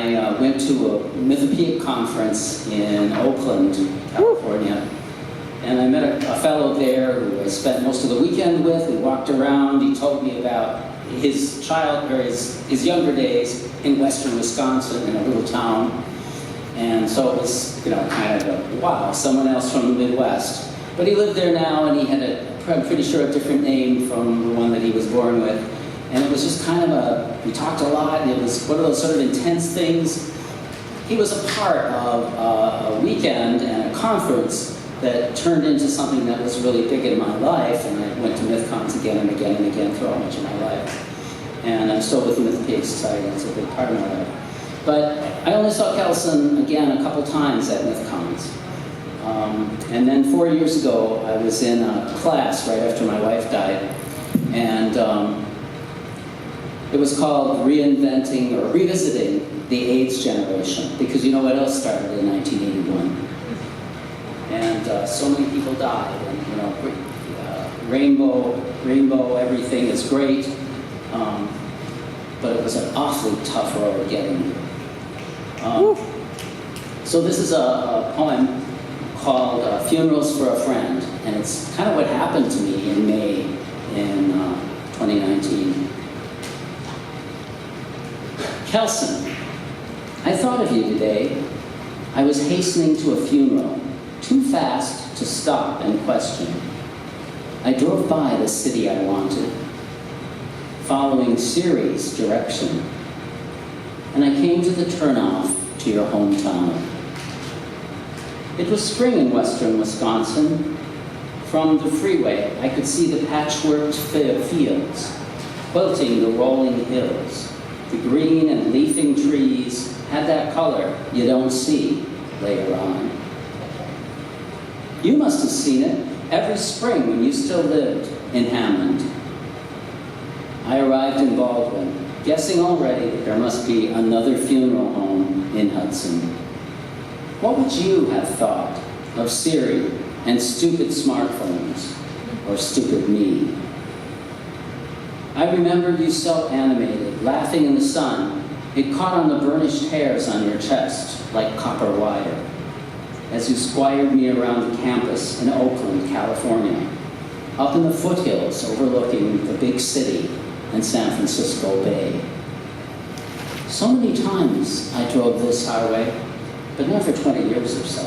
I went to a Mythopoeic conference in Oakland, California, and I met a fellow there who I spent most of the weekend with. We walked around. He told me about his his younger days in western Wisconsin in a little town. And so it was, kind of a, wow, someone else from the Midwest. But he lived there now, and he had I'm pretty sure, a different name from the one that he was born with. And it was just kind of we talked a lot, and it was one of those sort of intense things. He was a part of a weekend and a conference that turned into something that was really big in my life, and I went to MythCons again and again and again throughout much of my life. And I'm still with the Mythopoeic Society, it's a big part of my life. But I only saw Kelson again a couple times at MythCons. And then 4 years ago, I was in a class right after my wife died, and it was called Reinventing or Revisiting the AIDS Generation, because you know what else started in 1981? And so many people died, and rainbow, everything is great, but it was an awfully tough road getting. So this is a poem called Funerals for a Friend, and it's kind of what happened to me in May in 2019. Kelson, I thought of you today. I was hastening to a funeral, too fast to stop and question. I drove by the city I wanted, following Siri's direction, and I came to the turnoff to your hometown. It was spring in western Wisconsin. From the freeway, I could see the patchworked fields, quilting the rolling hills. The green and leafing trees had that color you don't see later on. You must have seen it every spring when you still lived in Hammond. I arrived in Baldwin, guessing already that there must be another funeral home in Hudson. What would you have thought of Siri and stupid smartphones, or stupid me? I remembered you so animated, laughing in the sun. It caught on the burnished hairs on your chest like copper wire, as you squired me around the campus in Oakland, California, up in the foothills overlooking the big city and San Francisco Bay. So many times I drove this highway, but not for 20 years or so.